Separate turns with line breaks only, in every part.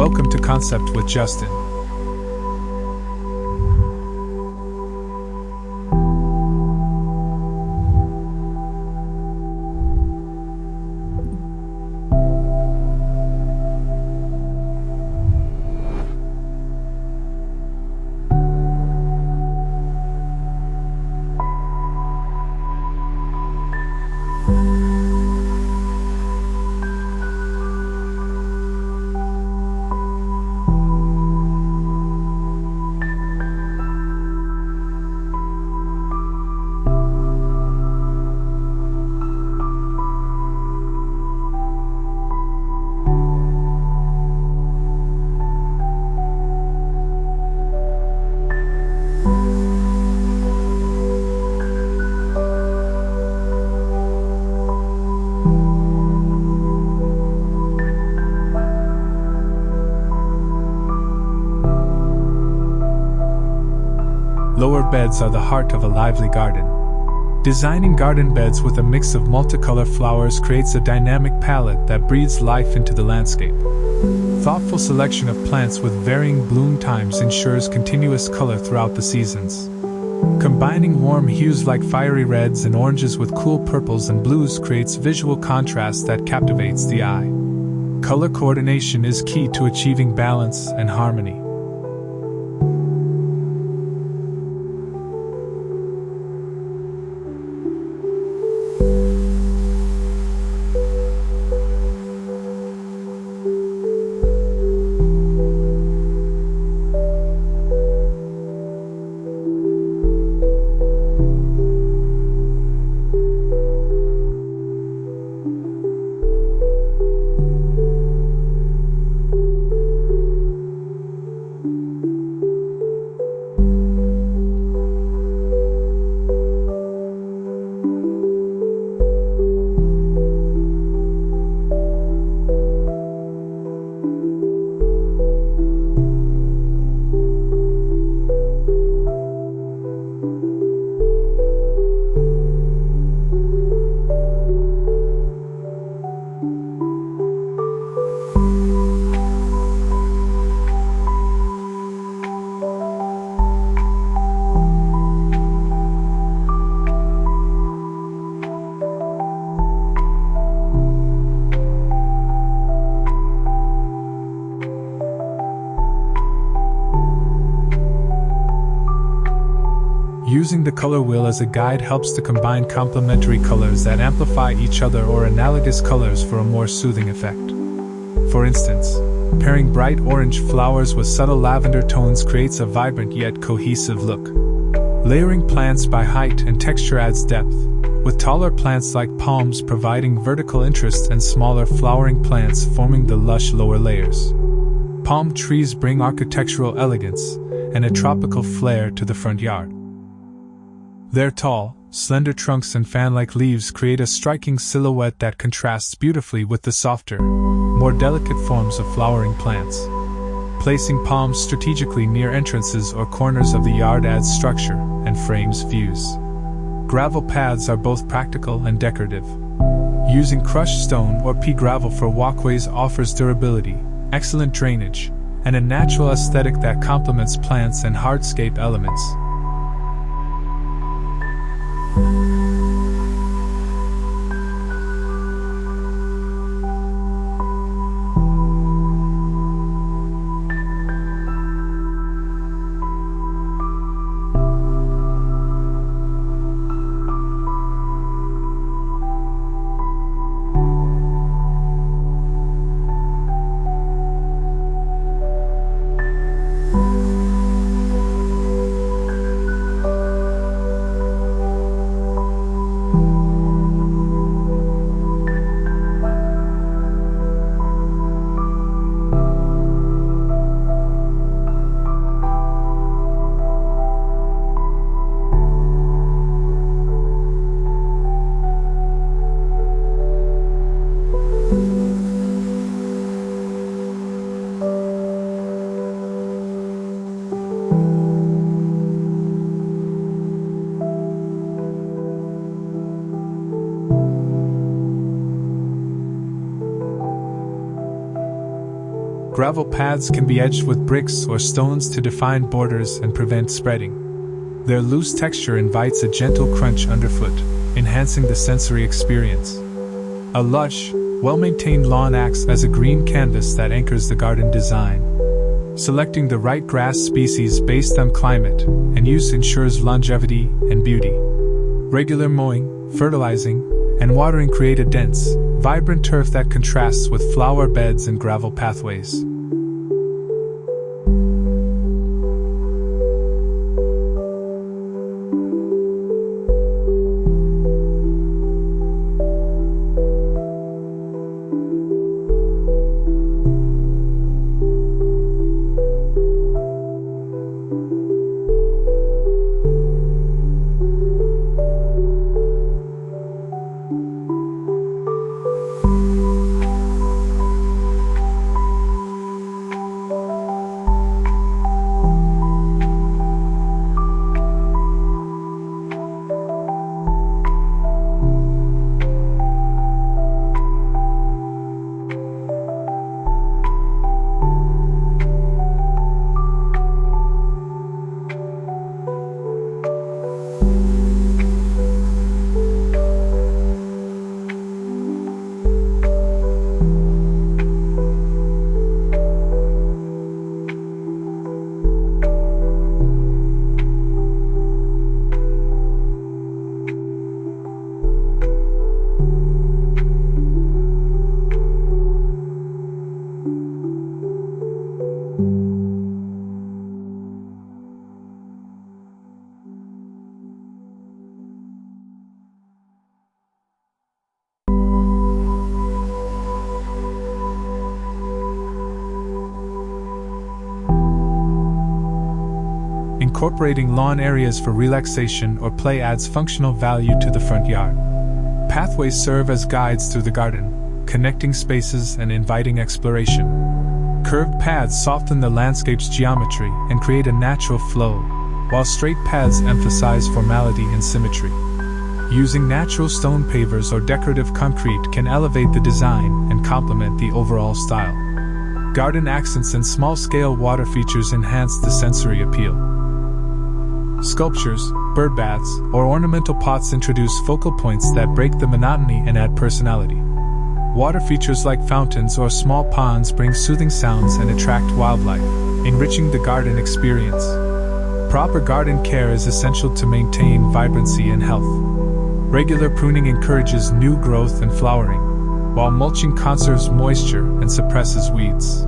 Welcome to Concept with Justin. Lower beds are the heart of a lively garden. Designing garden beds with a mix of multicolor flowers creates a dynamic palette that breathes life into the landscape. Thoughtful selection of plants with varying bloom times ensures continuous color throughout the seasons. Combining warm hues like fiery reds and oranges with cool purples and blues creates visual contrast that captivates the eye. Color coordination is key to achieving balance and harmony. Using the color wheel as a guide helps to combine complementary colors that amplify each other or analogous colors for a more soothing effect. For instance, pairing bright orange flowers with subtle lavender tones creates a vibrant yet cohesive look. Layering plants by height and texture adds depth, with taller plants like palms providing vertical interest and smaller flowering plants forming the lush lower layers. Palm trees bring architectural elegance and a tropical flair to the front yard. Their tall, slender trunks and fan-like leaves create a striking silhouette that contrasts beautifully with the softer, more delicate forms of flowering plants. Placing palms strategically near entrances or corners of the yard adds structure and frames views. Gravel paths are both practical and decorative. Using crushed stone or pea gravel for walkways offers durability, excellent drainage, and a natural aesthetic that complements plants and hardscape elements. Gravel paths can be edged with bricks or stones to define borders and prevent spreading. Their loose texture invites a gentle crunch underfoot, enhancing the sensory experience. A lush, well-maintained lawn acts as a green canvas that anchors the garden design. Selecting the right grass species based on climate and use ensures longevity and beauty. Regular mowing, fertilizing, and watering create a dense, vibrant turf that contrasts with flower beds and gravel pathways. Incorporating lawn areas for relaxation or play adds functional value to the front yard. Pathways serve as guides through the garden, connecting spaces and inviting exploration. Curved paths soften the landscape's geometry and create a natural flow, while straight paths emphasize formality and symmetry. Using natural stone pavers or decorative concrete can elevate the design and complement the overall style. Garden accents and small-scale water features enhance the sensory appeal. Sculptures, bird baths, or ornamental pots introduce focal points that break the monotony and add personality. Water features like fountains or small ponds bring soothing sounds and attract wildlife, enriching the garden experience. Proper garden care is essential to maintain vibrancy and health. Regular pruning encourages new growth and flowering, while mulching conserves moisture and suppresses weeds.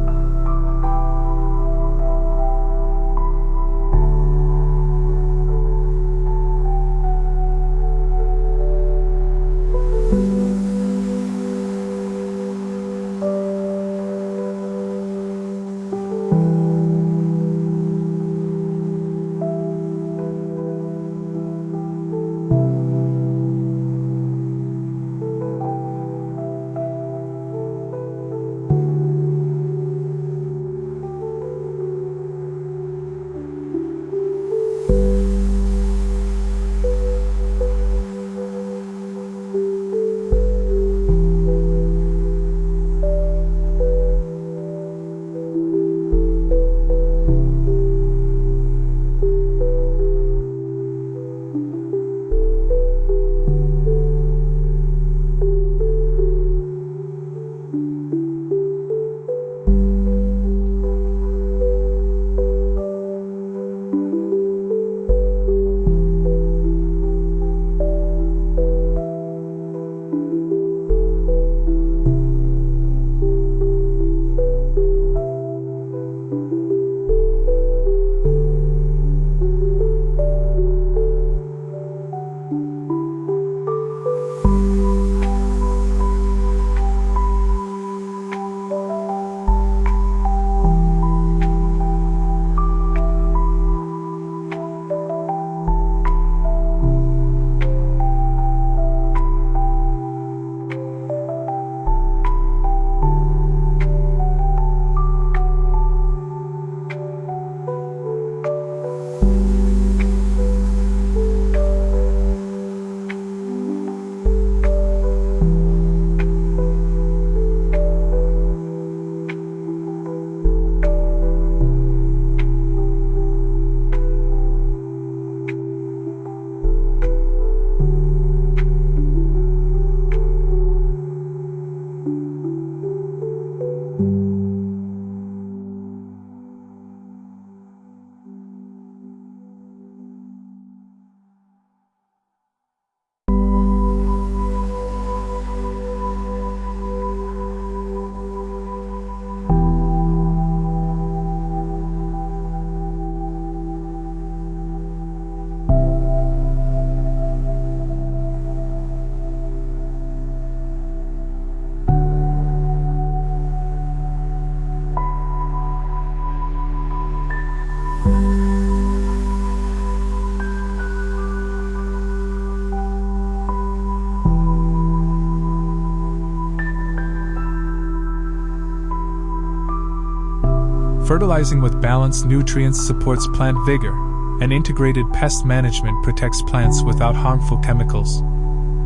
Fertilizing with balanced nutrients supports plant vigor, and integrated pest management protects plants without harmful chemicals.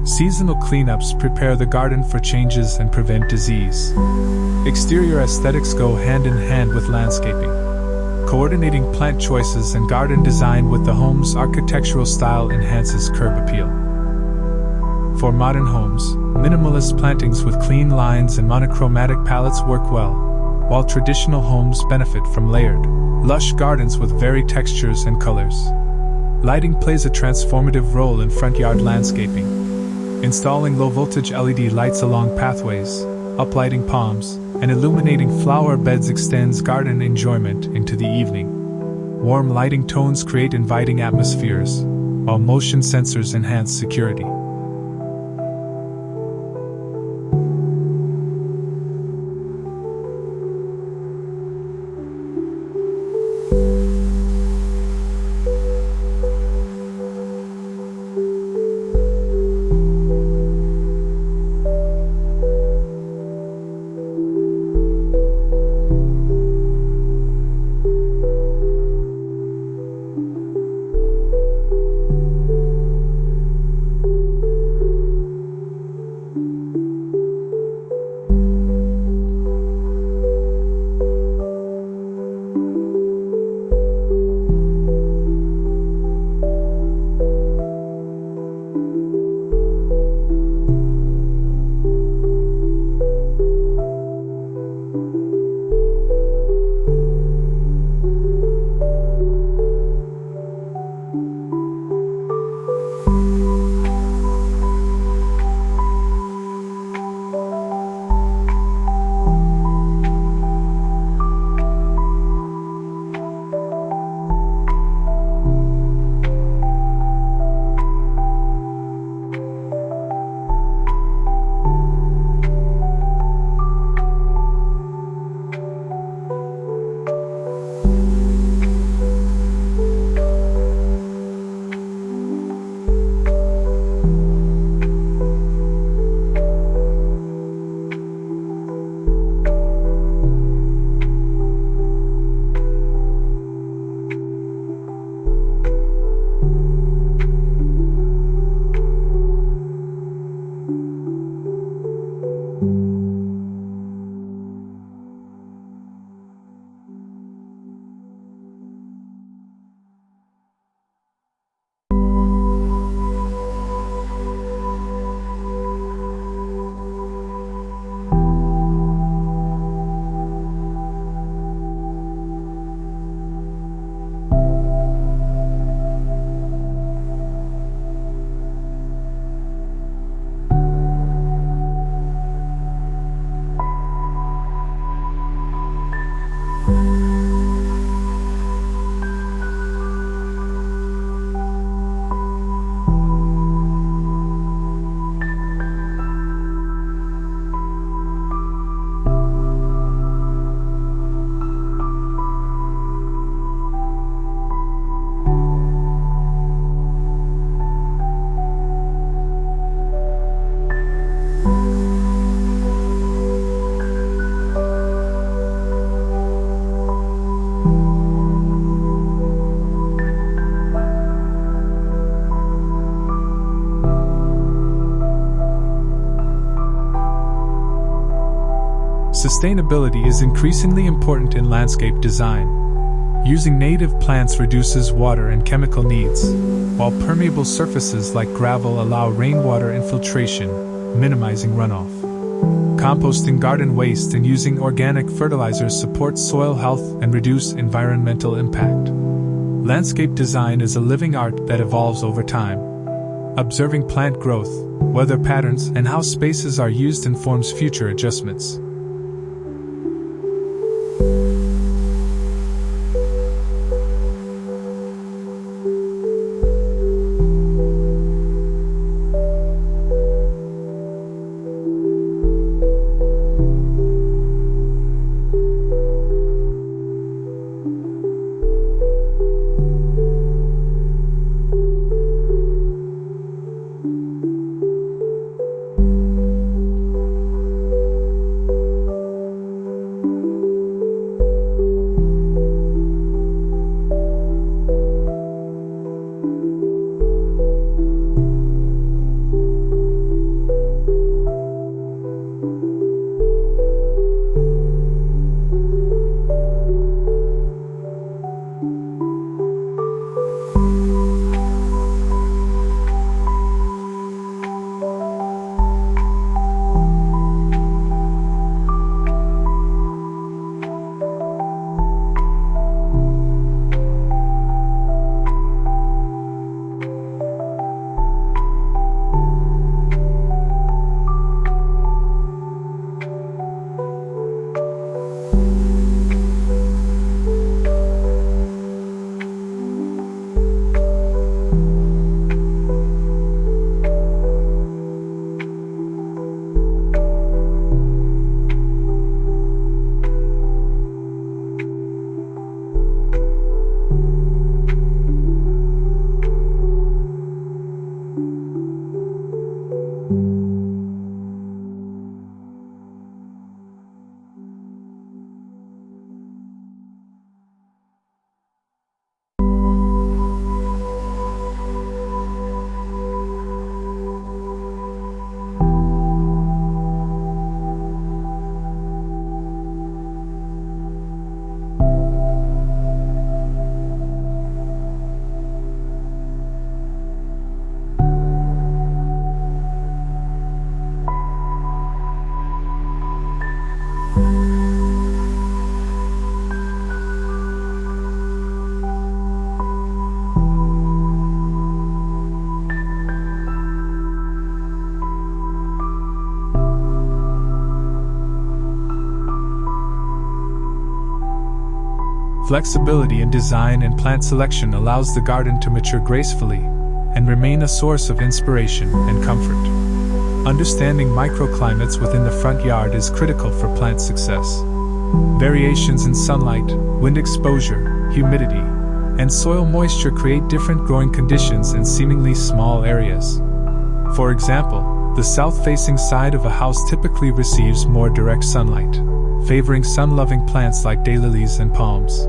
Seasonal cleanups prepare the garden for changes and prevent disease. Exterior aesthetics go hand in hand with landscaping. Coordinating plant choices and garden design with the home's architectural style enhances curb appeal. For modern homes, minimalist plantings with clean lines and monochromatic palettes work well, while traditional homes benefit from layered, lush gardens with varied textures and colors. Lighting plays a transformative role in front yard landscaping. Installing low-voltage LED lights along pathways, uplighting palms, and illuminating flower beds extends garden enjoyment into the evening. Warm lighting tones create inviting atmospheres, while motion sensors enhance security. Sustainability is increasingly important in landscape design. Using native plants reduces water and chemical needs, while permeable surfaces like gravel allow rainwater infiltration, minimizing runoff. Composting garden waste and using organic fertilizers supports soil health and reduce environmental impact. Landscape design is a living art that evolves over time. Observing plant growth, weather patterns, and how spaces are used informs future adjustments. Flexibility in design and plant selection allows the garden to mature gracefully and remain a source of inspiration and comfort. Understanding microclimates within the front yard is critical for plant success. Variations in sunlight, wind exposure, humidity, and soil moisture create different growing conditions in seemingly small areas. For example, the south-facing side of a house typically receives more direct sunlight, favoring sun-loving plants like daylilies and palms.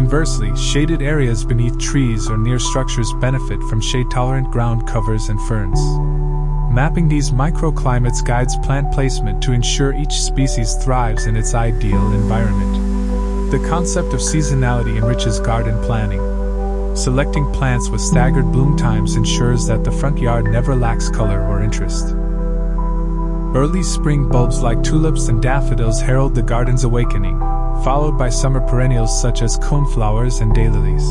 Conversely, shaded areas beneath trees or near structures benefit from shade-tolerant ground covers and ferns. Mapping these microclimates guides plant placement to ensure each species thrives in its ideal environment. The concept of seasonality enriches garden planning. Selecting plants with staggered bloom times ensures that the front yard never lacks color or interest. Early spring bulbs like tulips and daffodils herald the garden's awakening, followed by summer perennials such as coneflowers and daylilies.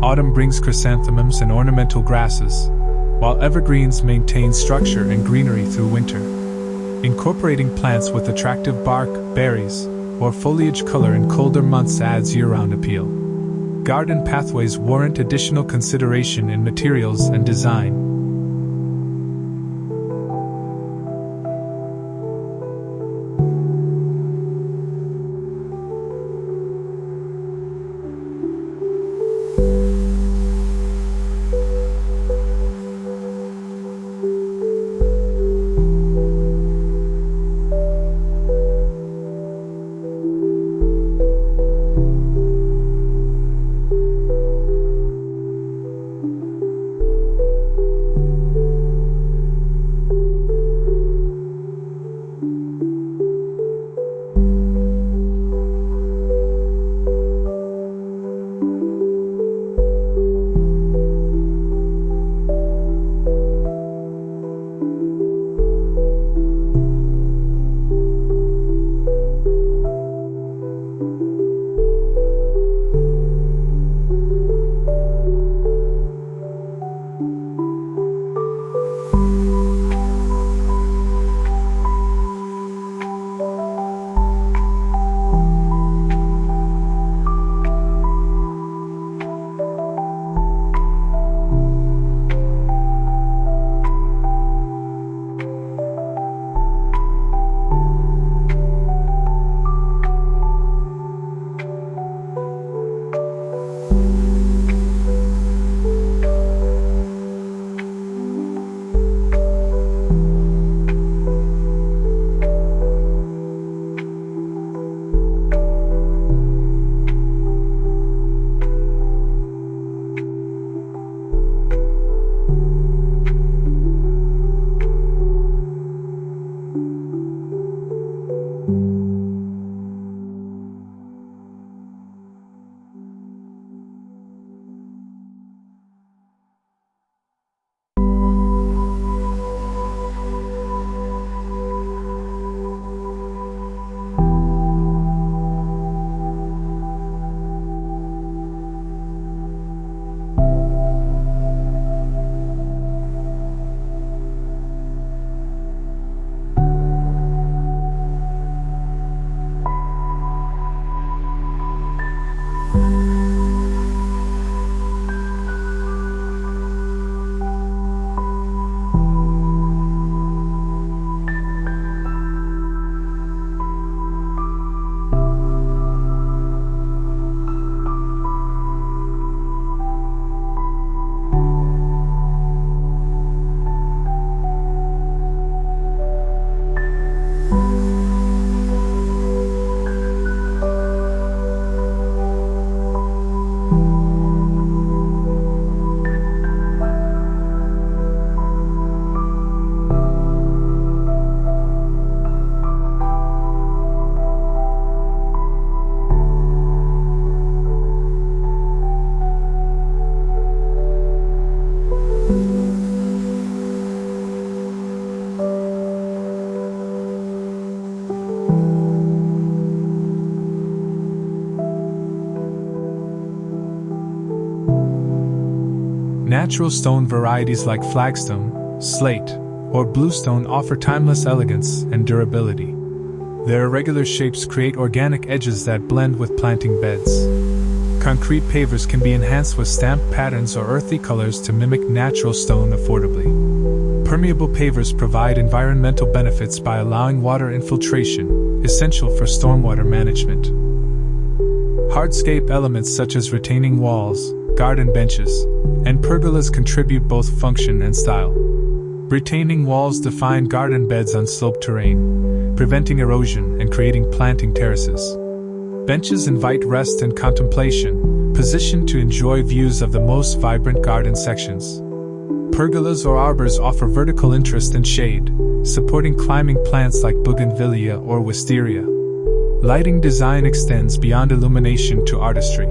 Autumn brings chrysanthemums and ornamental grasses, while evergreens maintain structure and greenery through winter. Incorporating plants with attractive bark, berries, or foliage color in colder months adds year-round appeal. Garden pathways warrant additional consideration in materials and design. Natural stone varieties like flagstone, slate, or bluestone offer timeless elegance and durability. Their irregular shapes create organic edges that blend with planting beds. Concrete pavers can be enhanced with stamped patterns or earthy colors to mimic natural stone affordably. Permeable pavers provide environmental benefits by allowing water infiltration, essential for stormwater management. Hardscape elements such as retaining walls, garden benches, and pergolas contribute both function and style. Retaining walls define garden beds on sloped terrain, preventing erosion and creating planting terraces. Benches invite rest and contemplation, positioned to enjoy views of the most vibrant garden sections. Pergolas or arbors offer vertical interest and shade, supporting climbing plants like bougainvillea or wisteria. Lighting design extends beyond illumination to artistry.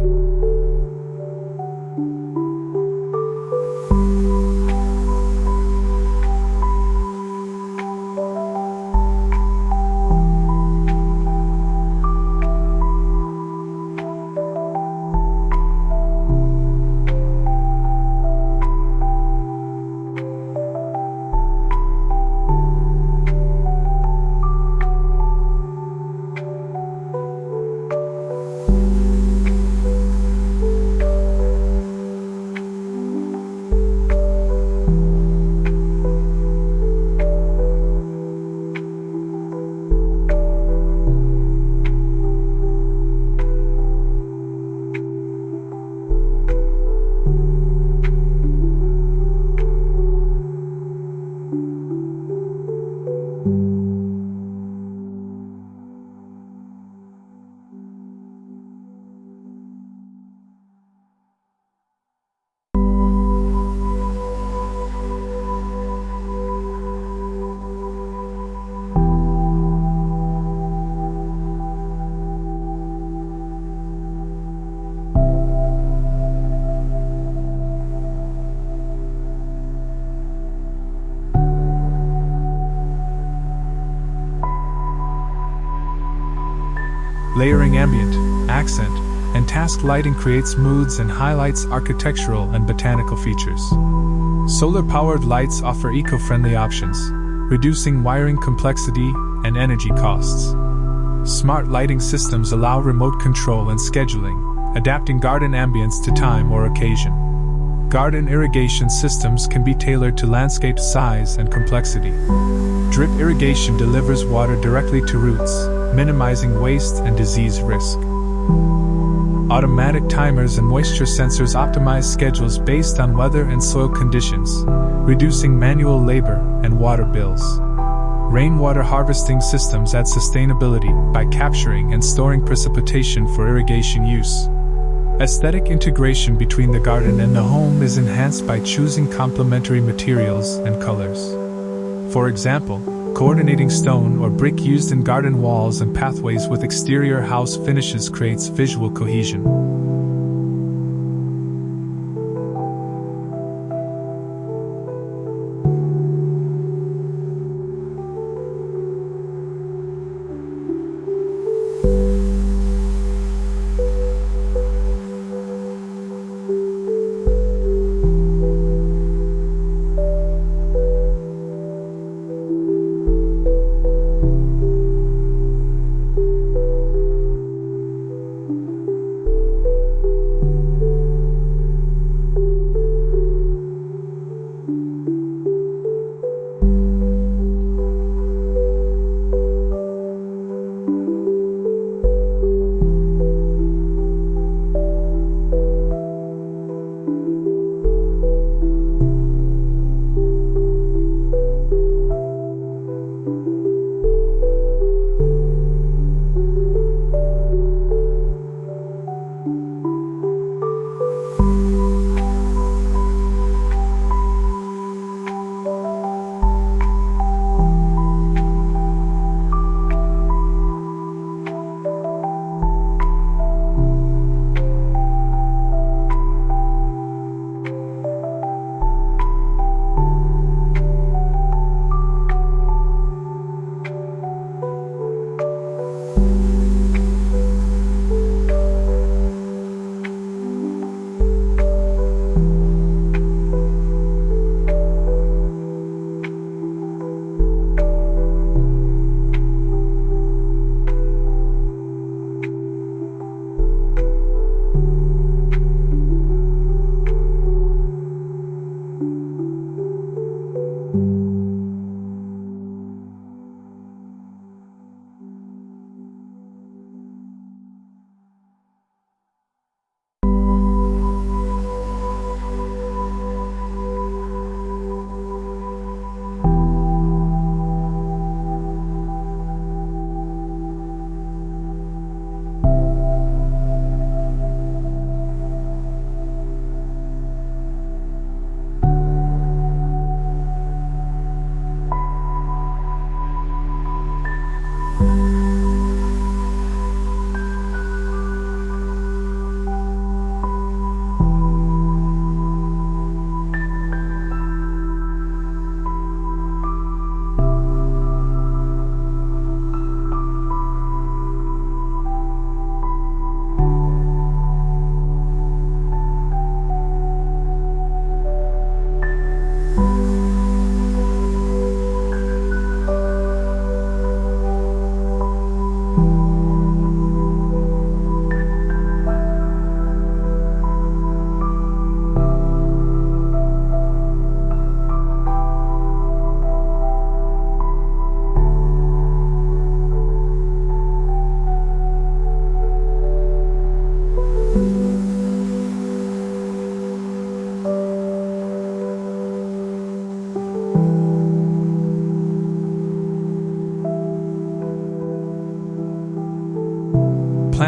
Layering ambient, accent, and task lighting creates moods and highlights architectural and botanical features. Solar-powered lights offer eco-friendly options, reducing wiring complexity and energy costs. Smart lighting systems allow remote control and scheduling, adapting garden ambience to time or occasion. Garden irrigation systems can be tailored to landscape size and complexity. Drip irrigation delivers water directly to roots, minimizing waste and disease risk. Automatic timers and moisture sensors optimize schedules based on weather and soil conditions, reducing manual labor and water bills. Rainwater harvesting systems add sustainability by capturing and storing precipitation for irrigation use. Aesthetic integration between the garden and the home is enhanced by choosing complementary materials and colors. For example, coordinating stone or brick used in garden walls and pathways with exterior house finishes creates visual cohesion.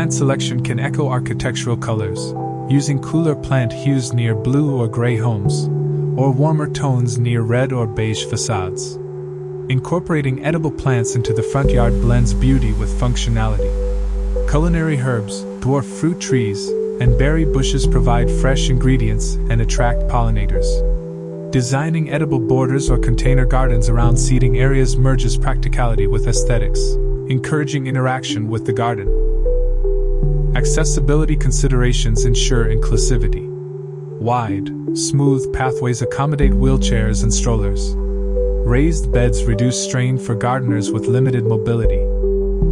Plant selection can echo architectural colors, using cooler plant hues near blue or gray homes, or warmer tones near red or beige facades. Incorporating edible plants into the front yard blends beauty with functionality. Culinary herbs, dwarf fruit trees, and berry bushes provide fresh ingredients and attract pollinators. Designing edible borders or container gardens around seating areas merges practicality with aesthetics, encouraging interaction with the garden. Accessibility considerations ensure inclusivity. Wide, smooth pathways accommodate wheelchairs and strollers. Raised beds reduce strain for gardeners with limited mobility.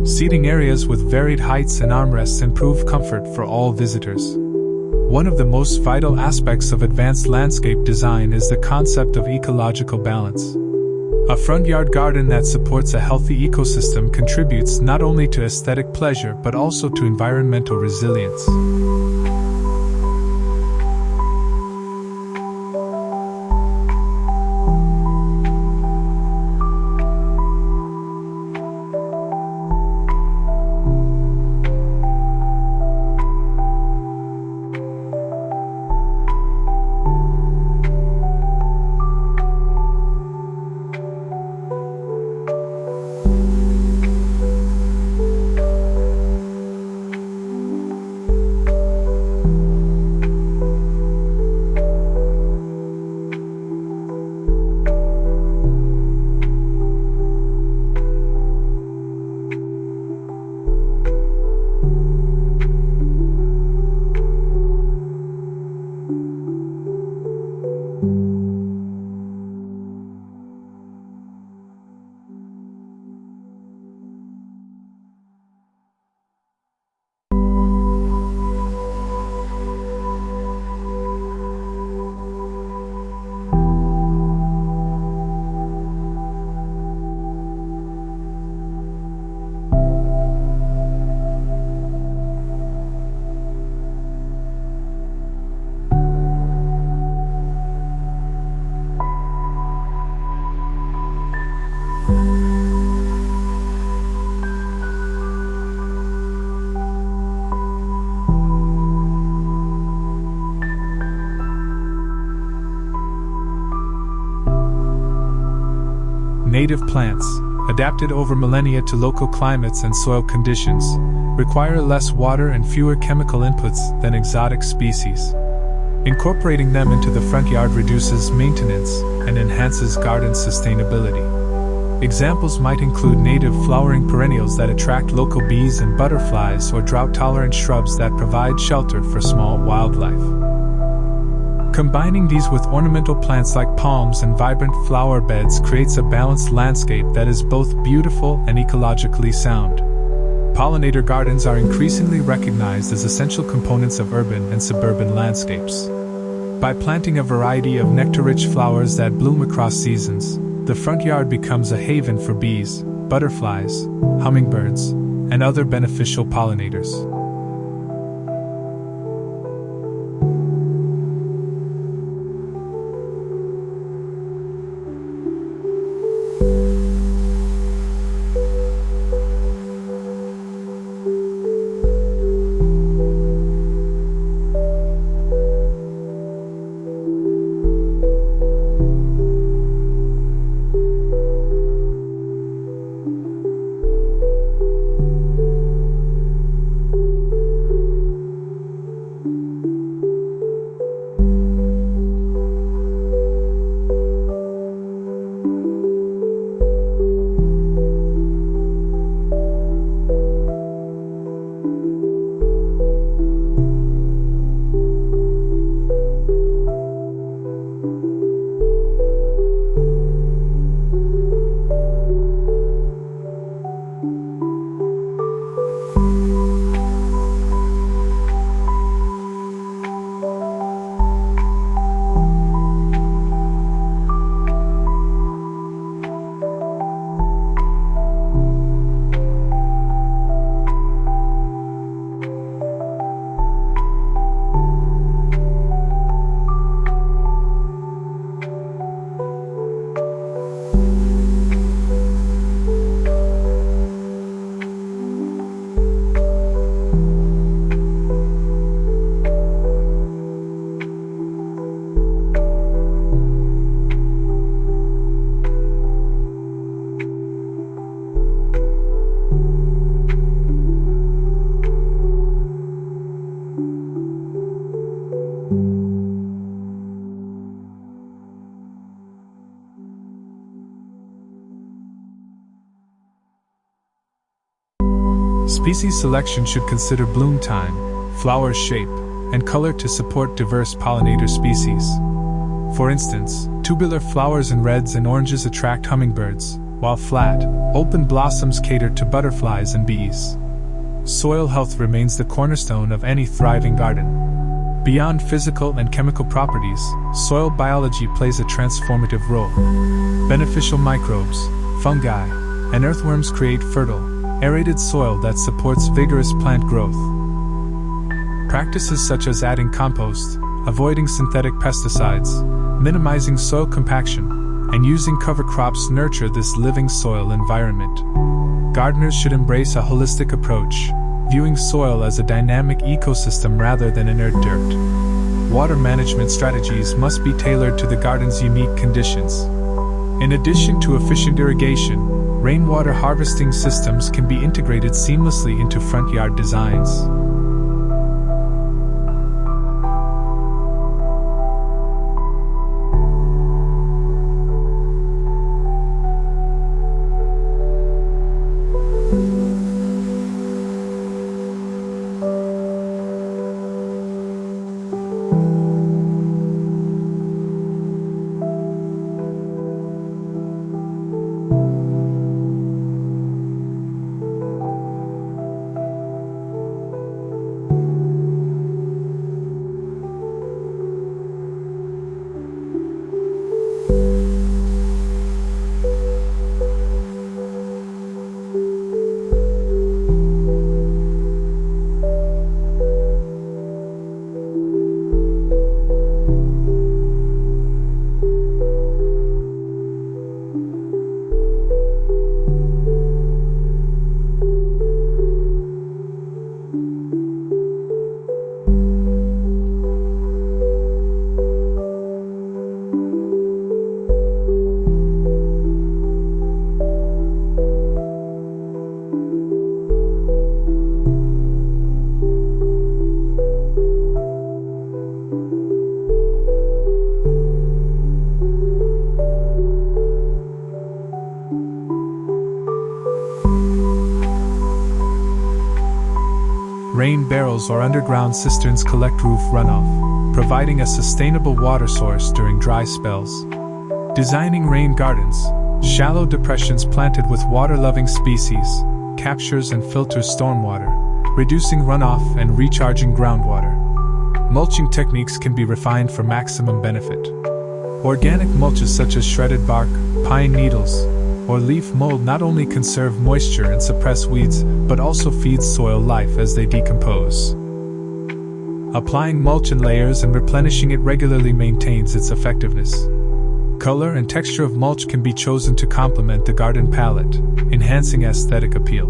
Seating areas with varied heights and armrests improve comfort for all visitors. One of the most vital aspects of advanced landscape design is the concept of ecological balance. A front yard garden that supports a healthy ecosystem contributes not only to aesthetic pleasure but also to environmental resilience. Native plants, adapted over millennia to local climates and soil conditions, require less water and fewer chemical inputs than exotic species. Incorporating them into the front yard reduces maintenance and enhances garden sustainability. Examples might include native flowering perennials that attract local bees and butterflies, or drought-tolerant shrubs that provide shelter for small wildlife. Combining these with ornamental plants like palms and vibrant flower beds creates a balanced landscape that is both beautiful and ecologically sound. Pollinator gardens are increasingly recognized as essential components of urban and suburban landscapes. By planting a variety of nectar-rich flowers that bloom across seasons, the front yard becomes a haven for bees, butterflies, hummingbirds, and other beneficial pollinators. Species selection should consider bloom time, flower shape, and color to support diverse pollinator species. For instance, tubular flowers in reds and oranges attract hummingbirds, while flat, open blossoms cater to butterflies and bees. Soil health remains the cornerstone of any thriving garden. Beyond physical and chemical properties, soil biology plays a transformative role. Beneficial microbes, fungi, and earthworms create fertile, aerated soil that supports vigorous plant growth. Practices such as adding compost, avoiding synthetic pesticides, minimizing soil compaction, and using cover crops nurture this living soil environment. Gardeners should embrace a holistic approach, viewing soil as a dynamic ecosystem rather than inert dirt. Water management strategies must be tailored to the garden's unique conditions. In addition to efficient irrigation, rainwater harvesting systems can be integrated seamlessly into front yard designs. Rain barrels or underground cisterns collect roof runoff, providing a sustainable water source during dry spells. Designing rain gardens, shallow depressions planted with water-loving species, captures and filters stormwater, reducing runoff and recharging groundwater. Mulching techniques can be refined for maximum benefit. Organic mulches such as shredded bark, pine needles, or leaf mold not only conserve moisture and suppress weeds, but also feed soil life as they decompose. Applying mulch in layers and replenishing it regularly maintains its effectiveness. Color and texture of mulch can be chosen to complement the garden palette, enhancing aesthetic appeal.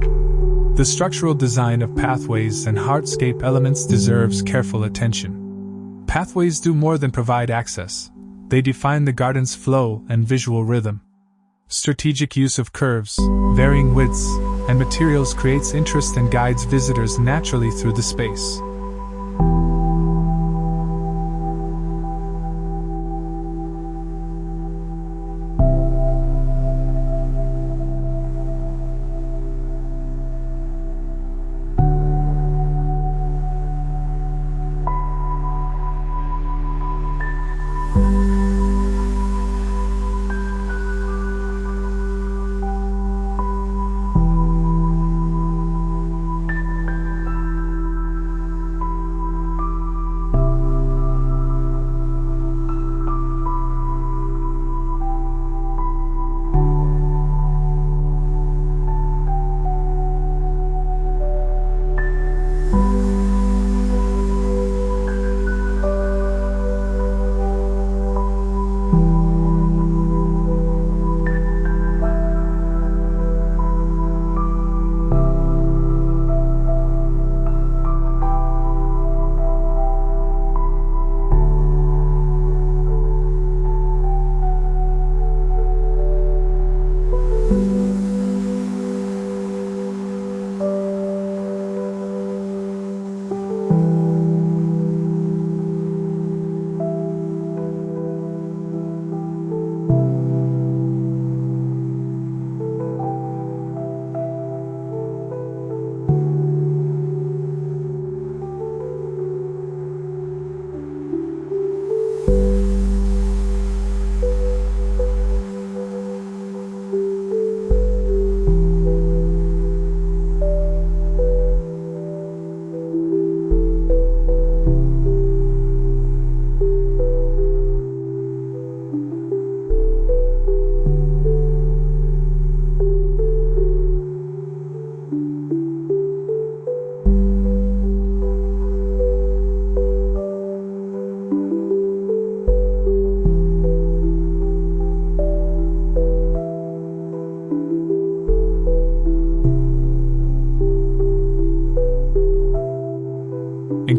The structural design of pathways and hardscape elements deserves careful attention. Pathways do more than provide access. They define the garden's flow and visual rhythm. Strategic use of curves, varying widths, and materials creates interest and guides visitors naturally through the space.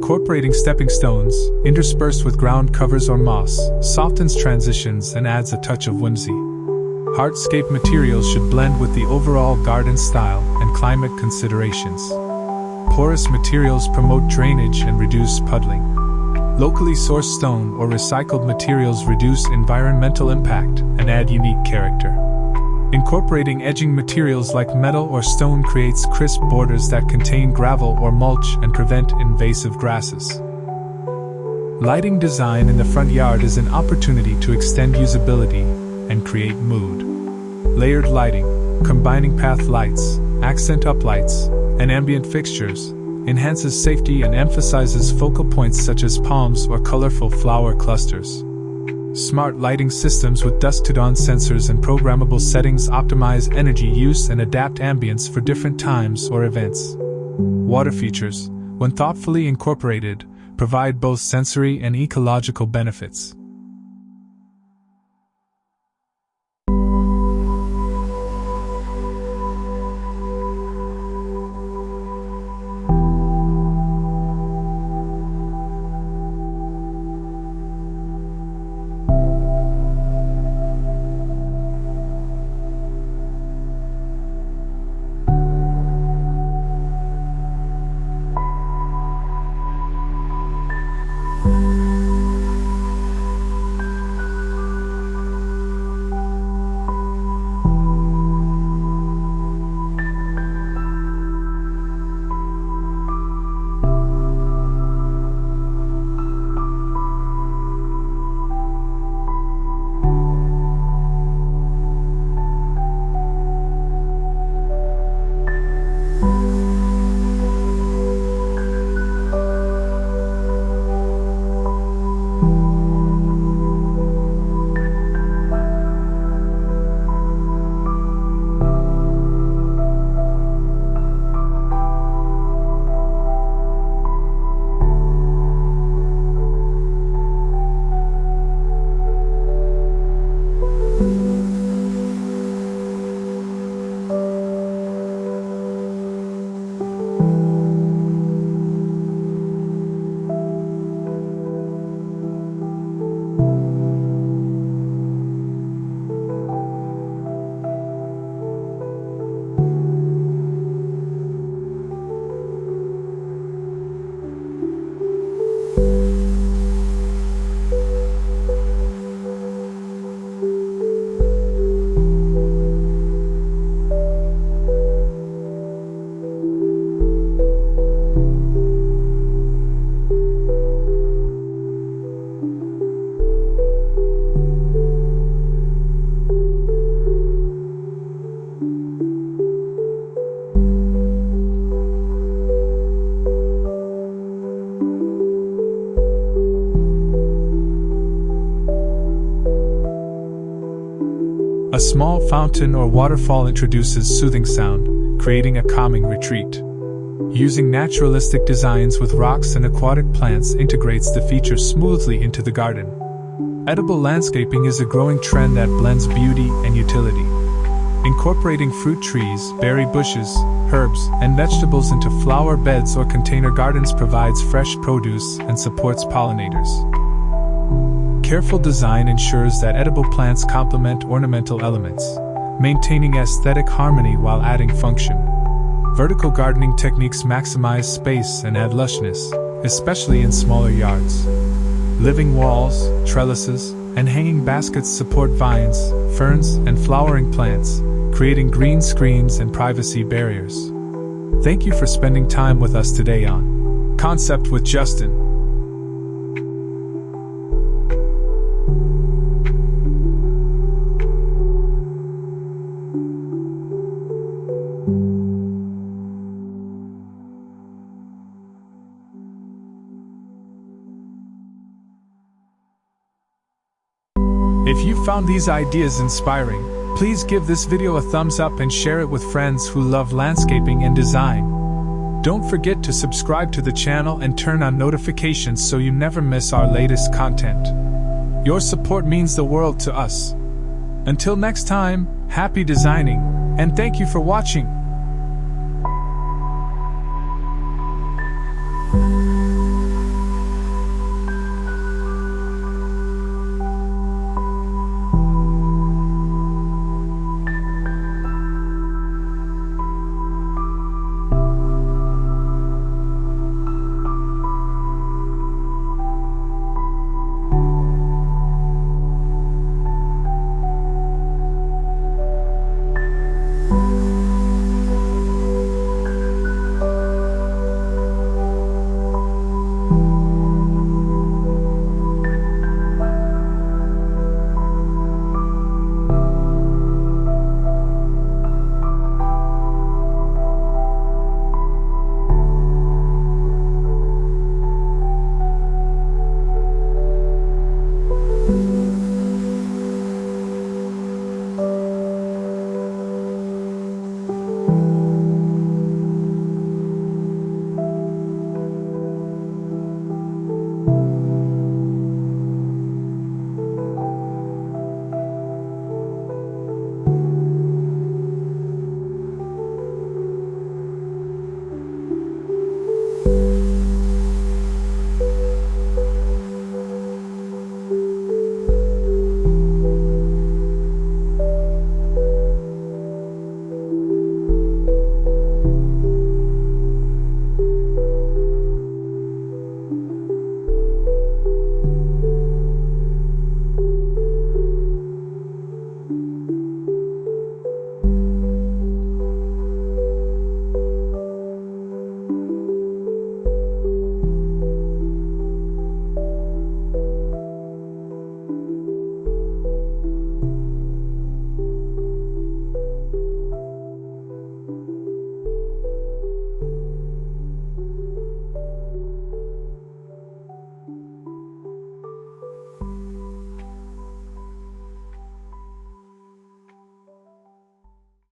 Incorporating stepping stones, interspersed with ground covers or moss, softens transitions and adds a touch of whimsy. Hardscape materials should blend with the overall garden style and climate considerations. Porous materials promote drainage and reduce puddling. Locally sourced stone or recycled materials reduce environmental impact and add unique character. Incorporating edging materials like metal or stone creates crisp borders that contain gravel or mulch and prevent invasive grasses. Lighting design in the front yard is an opportunity to extend usability and create mood. Layered lighting, combining path lights, accent uplights, and ambient fixtures, enhances safety and emphasizes focal points such as palms or colorful flower clusters. Smart lighting systems with dusk-to-dawn sensors and programmable settings optimize energy use and adapt ambience for different times or events. Water features, when thoughtfully incorporated, provide both sensory and ecological benefits. A small fountain or waterfall introduces soothing sound, creating a calming retreat. Using naturalistic designs with rocks and aquatic plants integrates the feature smoothly into the garden. Edible landscaping is a growing trend that blends beauty and utility. Incorporating fruit trees, berry bushes, herbs, and vegetables into flower beds or container gardens provides fresh produce and supports pollinators. Careful design ensures that edible plants complement ornamental elements, maintaining aesthetic harmony while adding function. Vertical gardening techniques maximize space and add lushness, especially in smaller yards. Living walls, trellises, and hanging baskets support vines, ferns, and flowering plants, creating green screens and privacy barriers. Thank you for spending time with us today on Concept with Justin. If you found these ideas inspiring, please give this video a thumbs up and share it with friends who love landscaping and design. Don't forget to subscribe to the channel and turn on notifications so you never miss our latest content. Your support means the world to us. Until next time, happy designing, and thank you for watching.